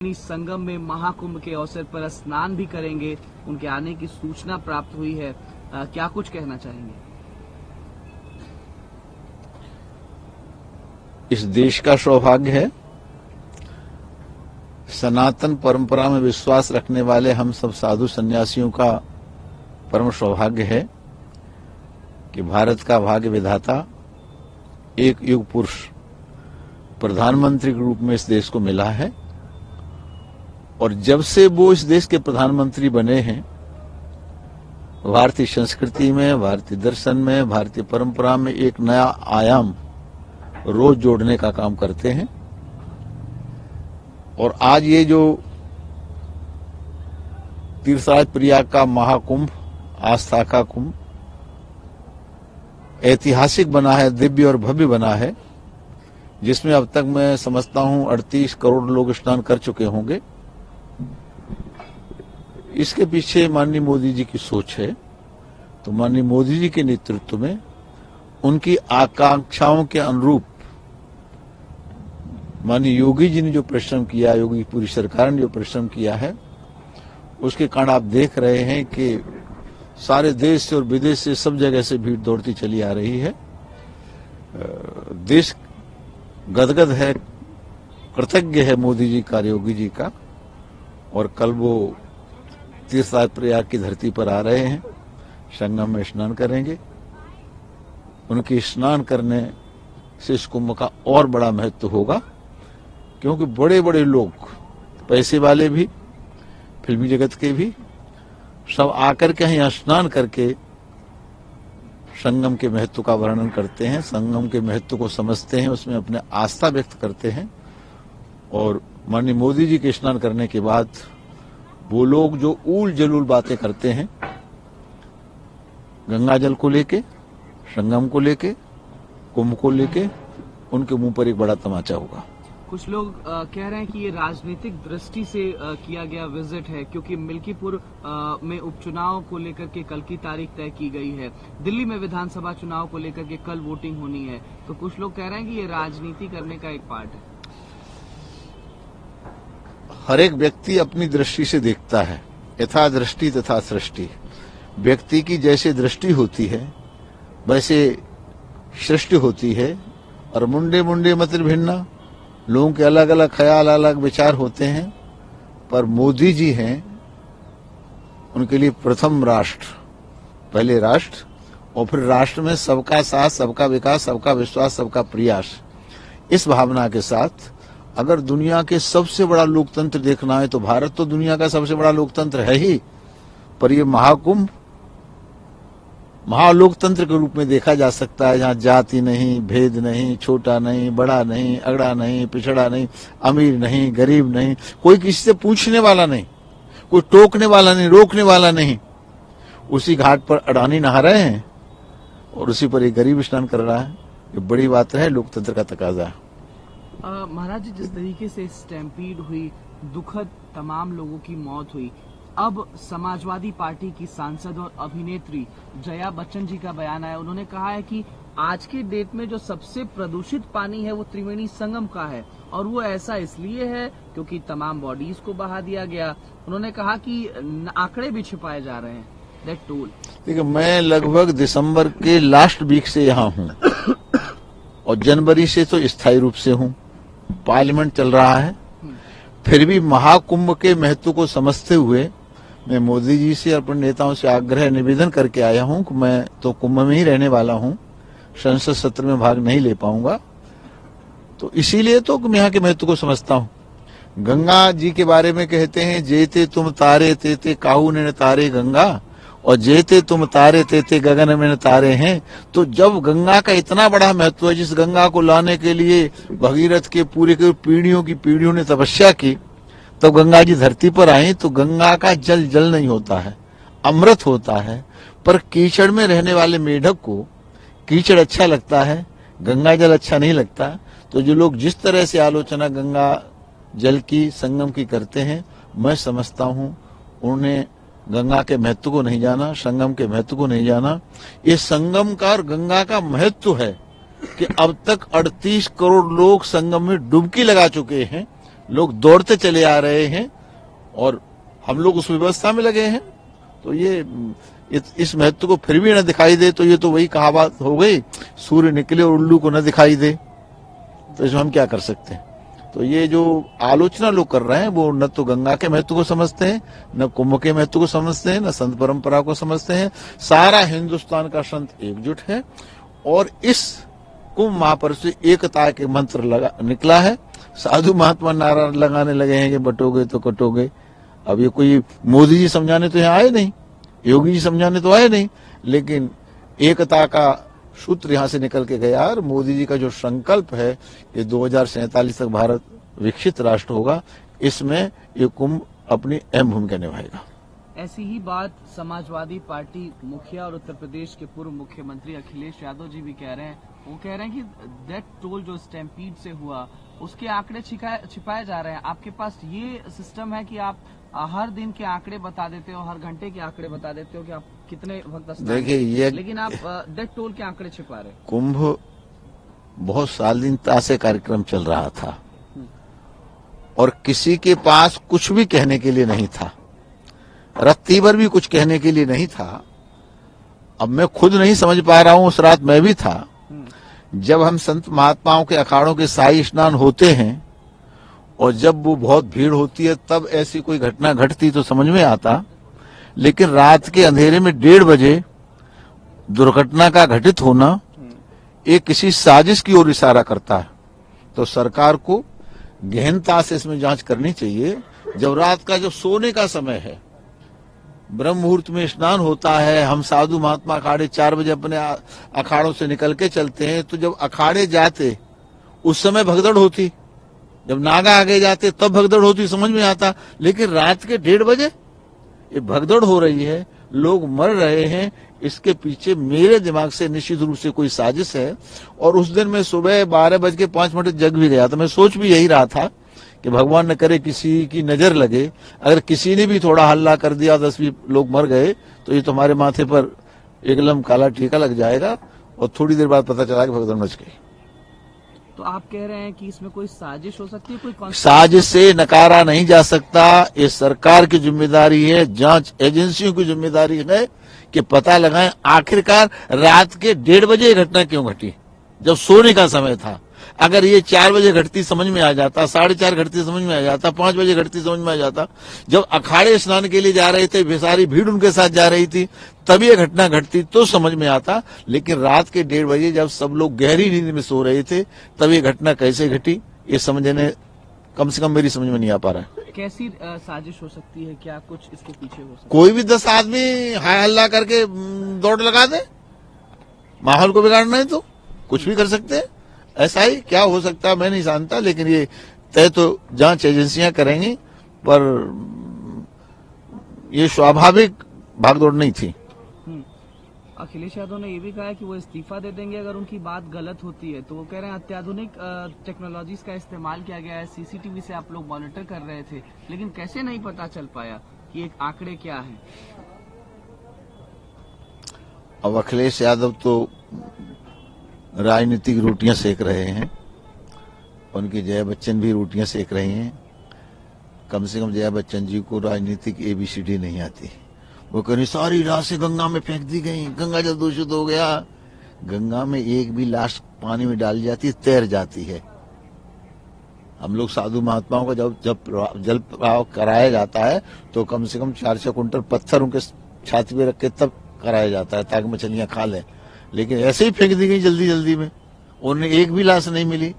संगम में महाकुंभ के अवसर पर स्नान भी करेंगे। उनके आने की सूचना प्राप्त हुई है। क्या कुछ कहना चाहेंगे? इस देश का सौभाग्य है, सनातन परंपरा में विश्वास रखने वाले हम सब साधु सन्यासियों का परम सौभाग्य है कि भारत का भाग्य विधाता एक युग पुरुष प्रधानमंत्री के रूप में इस देश को मिला है। और जब से वो इस देश के प्रधानमंत्री बने हैं, भारतीय संस्कृति में, भारतीय दर्शन में, भारतीय परंपरा में एक नया आयाम रोज जोड़ने का काम करते हैं। और आज ये जो तीर्थराज प्रयाग का महाकुंभ, आस्था का कुंभ ऐतिहासिक बना है, दिव्य और भव्य बना है, जिसमें अब तक मैं समझता हूं 38 करोड़ लोग स्नान कर चुके होंगे। इसके पीछे माननीय मोदी जी की सोच है। तो माननीय मोदी जी के नेतृत्व में उनकी आकांक्षाओं के अनुरूप माननीय योगी जी ने जो परिश्रम किया, योगी पूरी सरकार ने जो परिश्रम किया है, उसके कारण आप देख रहे हैं कि सारे देश से और विदेश से सब जगह से भीड़ दौड़ती चली आ रही है। देश गदगद है, कृतज्ञ है मोदी जी का, योगी जी का। और कल वो तीर्थराज प्रयाग की धरती पर आ रहे हैं, संगम में स्नान करेंगे। उनके स्नान करने से इस कुंभ का और बड़ा महत्व होगा, क्योंकि बड़े बड़े लोग, पैसे वाले भी, फिल्मी जगत के भी, सब आकर के यहाँ स्नान करके संगम के महत्व का वर्णन करते हैं, संगम के महत्व को समझते हैं, उसमें अपने आस्था व्यक्त करते हैं। और माननीय मोदी जी के स्नान करने के बाद वो लोग जो ऊल जलूल बातें करते हैं गंगा जल को लेके, संगम को लेके, कुंभ को लेके, उनके मुंह पर एक बड़ा तमाचा होगा। कुछ लोग कह रहे हैं कि ये राजनीतिक दृष्टि से किया गया विजिट है, क्योंकि मिल्कीपुर में उपचुनाव को लेकर के कल की तारीख तय की गई है। दिल्ली में विधानसभा चुनाव को लेकर के कल वोटिंग होनी है। तो कुछ लोग कह रहे हैं कि ये राजनीति करने का एक पार्ट है। हर एक व्यक्ति अपनी दृष्टि से देखता है, यथा दृष्टि तथा सृष्टि। व्यक्ति की जैसे दृष्टि होती है वैसे सृष्टि होती है। और मुंडे मुंडे मत भिन्ना, लोगों के अलग अलग ख्याल, अलग विचार होते हैं। पर मोदी जी हैं, उनके लिए प्रथम राष्ट्र, पहले राष्ट्र, और फिर राष्ट्र में सबका साथ, सबका विकास, सबका विश्वास, सबका प्रयास। इस भावना के साथ अगर दुनिया के सबसे बड़ा लोकतंत्र देखना है तो भारत तो दुनिया का सबसे बड़ा लोकतंत्र है ही, पर ये महाकुंभ महालोकतंत्र के रूप में देखा जा सकता है, जहाँ जाति नहीं, भेद नहीं, छोटा नहीं, बड़ा नहीं, अगड़ा नहीं, पिछड़ा नहीं, अमीर नहीं, गरीब नहीं, कोई किसी से पूछने वाला नहीं, कोई टोकने वाला नहीं, रोकने वाला नहीं। उसी घाट पर अडानी नहा रहे हैं और उसी पर एक गरीब स्नान कर रहा है। ये बड़ी बात है, लोकतंत्र का तकाजा है। महाराज जी, जिस तरीके से स्टैम्पीड हुई, दुखद तमाम लोगों की मौत हुई, अब समाजवादी पार्टी की सांसद और अभिनेत्री जया बच्चन जी का बयान आया। उन्होंने कहा है कि आज के डेट में जो सबसे प्रदूषित पानी है वो त्रिवेणी संगम का है, और वो ऐसा इसलिए है क्योंकि तमाम बॉडीज को बहा दिया गया। उन्होंने कहा कि आंकड़े भी छिपाए जा रहे हैं। That toll. देखिए, मैं लगभग दिसंबर के लास्ट वीक से यहाँ हूँ और जनवरी से तो स्थायी रूप से हूँ। पार्लियामेंट चल रहा है, फिर भी महाकुंभ के महत्व को समझते हुए मैं मोदी जी से और अपने नेताओं से आग्रह निवेदन करके आया हूं कि मैं तो कुंभ में ही रहने वाला हूं, संसद सत्र में भाग नहीं ले पाऊंगा। तो इसीलिए तो मैं यहाँ के महत्व को समझता हूं। गंगा जी के बारे में कहते हैं, जेते तुम तारे तेते काहू ने तारे गंगा, और जेते तुम तारे तेते गगन में तारे हैं। तो जब गंगा का इतना बड़ा महत्व है, जिस गंगा को लाने के लिए भगीरथ के पूरे पीढ़ियों की पीढ़ियों ने तपस्या की, तो गंगा जी धरती पर आई। तो गंगा का जल जल नहीं होता है, अमृत होता है। पर कीचड़ में रहने वाले मेढक को कीचड़ अच्छा लगता है, गंगा जल अच्छा नहीं लगता। तो जो लोग जिस तरह से आलोचना गंगा जल की, संगम की करते हैं, मैं समझता हूं उन्हें गंगा के महत्व को नहीं जाना, संगम के महत्व को नहीं जाना। ये संगम का और गंगा का महत्व है कि अब तक 38 करोड़ लोग संगम में डुबकी लगा चुके हैं, लोग दौड़ते चले आ रहे हैं और हम लोग उस व्यवस्था में लगे हैं। तो ये इस महत्व को फिर भी न दिखाई दे तो ये तो वही कहावत हो गई, सूर्य निकले और उल्लू को न दिखाई दे। तो इसमें हम क्या कर सकते हैं। तो ये जो आलोचना लोग कर रहे हैं वो न तो गंगा के महत्व को समझते हैं, न कुंभ के महत्व को समझते हैं, न संत परंपरा को समझते हैं। सारा हिंदुस्तान का संत एकजुट है और इस कुंभ महापर्व से एकता के मंत्र निकला है। साधु महात्मा नारा लगाने लगे हैं कि बटोगे तो कटोगे। अब ये कोई मोदी जी समझाने तो यहाँ आए नहीं, योगी जी समझाने तो आए नहीं, लेकिन एकता का सूत्र यहाँ से निकल के गया और मोदी जी का जो संकल्प है कि 2047 तक भारत विकसित राष्ट्र होगा, इसमें ये कुंभ अपनी अहम भूमिका निभाएगा। ऐसी ही बात समाजवादी पार्टी मुखिया और उत्तर प्रदेश के पूर्व मुख्यमंत्री अखिलेश यादव जी भी कह रहे हैं। वो कह रहे हैं कि डेथ टोल जो स्टैम्पीड से हुआ उसके आंकड़े छिपाए जा रहे हैं। आपके पास ये सिस्टम है कि आप हर दिन के आंकड़े बता देते हो, हर घंटे के आंकड़े बता देते हो कि आप कितने भक्त देखिए ये, लेकिन आप डेथ टोल के आंकड़े छिपा रहे। कुंभ बहुत शालीनता से कार्यक्रम चल रहा था और किसी के पास कुछ भी कहने के लिए नहीं था, रत्ती भर भी कुछ कहने के लिए नहीं था। अब मैं खुद नहीं समझ पा रहा हूं, उस रात मैं भी था। जब हम संत महात्माओं के अखाड़ों के शाही स्नान होते हैं और जब वो बहुत भीड़ होती है तब ऐसी कोई घटना घटती तो समझ में आता, लेकिन रात के अंधेरे में 1:30 बजे दुर्घटना का घटित होना एक किसी साजिश की ओर इशारा करता है। तो सरकार को गहनता से इसमें जांच करनी चाहिए। जब रात का जब सोने का समय है, ब्रह्म मुहूर्त में स्नान होता है, हम साधु महात्मा अखाड़े 4 बजे अपने अखाड़ों से निकल के चलते हैं, तो जब अखाड़े जाते उस समय भगदड़ होती, जब नागा आगे जाते तब भगदड़ होती, समझ में आता। लेकिन रात के 1:30 बजे ये भगदड़ हो रही है, लोग मर रहे हैं, इसके पीछे मेरे दिमाग से निश्चित रूप से कोई साजिश है। और उस दिन मैं सुबह 12:05 जग भी गया था। मैं सोच भी यही रहा था कि भगवान न करे किसी की नजर लगे, अगर किसी ने भी थोड़ा हल्ला कर दिया, 10-20 लोग मर गए, तो ये तुम्हारे माथे पर एकदम काला टीका लग जाएगा। और थोड़ी देर बाद पता चला कि भगदड़ मच गई। तो आप कह रहे हैं कि इसमें कोई साजिश हो सकती है? कोई साजिश से नकारा नहीं जा सकता। ये सरकार की जिम्मेदारी है, जांच एजेंसियों की जिम्मेदारी है कि पता लगाएं आखिरकार रात के 1:30 बजे ये घटना क्यों घटी, जब सोने का समय था। अगर ये 4 बजे घटती समझ में आ जाता, 4:30 घटती समझ में आ जाता, 5 बजे घटती समझ में आ जाता। जब अखाड़े स्नान के लिए जा रहे थे, सारी भीड़ उनके साथ जा रही थी, तब ये घटना घटती तो समझ में आता। लेकिन रात के 1:30 बजे जब सब लोग गहरी नींद में सो रहे थे, तब ये घटना कैसे घटी, ये समझने कम से कम मेरी समझ में नहीं आ पा रहा है। कैसी साजिश हो सकती है? क्या कुछ इसके पीछे हो सकता है? कोई भी 10 आदमी हाय हल्ला करके दौड़ लगा दे, माहौल को बिगाड़ना है तो कुछ भी कर सकते हैं। ऐसा ही क्या हो सकता है मैं नहीं जानता, लेकिन ये तय तो जांच एजेंसियां करेंगी। पर ये स्वाभाविक भागदौड़ नहीं थी। अखिलेश यादव ने ये भी कहा है कि वो इस्तीफा दे देंगे अगर उनकी बात गलत होती है। तो वो कह रहे हैं अत्याधुनिक टेक्नोलॉजीज का इस्तेमाल किया गया है, सीसीटीवी से आप लोग मॉनिटर कर रहे थे, लेकिन कैसे नहीं पता चल पाया कि एक आंकड़े क्या है? अब अखिलेश यादव तो राजनीतिक रोटियां सेक रहे हैं, उनकी जया बच्चन भी रोटियां सेक रही हैं। कम से कम जया बच्चन जी को राजनीतिक ABCD नहीं आती। वो कहीं सारी रात से गंगा में फेंक दी गई, गंगा जल दूषित हो गया। गंगा में एक भी लाश पानी में डाली जाती है, तैर जाती है। हम लोग साधु महात्माओं का जब जल प्रवाह कराया जाता है तो कम से कम 4-6 कुंटल पत्थर उनके छाती पे रख के तब कराया जाता है ताकि मछलियां खा लें। लेकिन ऐसे ही फेंक दी गई जल्दी जल्दी में, उन्हें एक भी लाश नहीं मिली।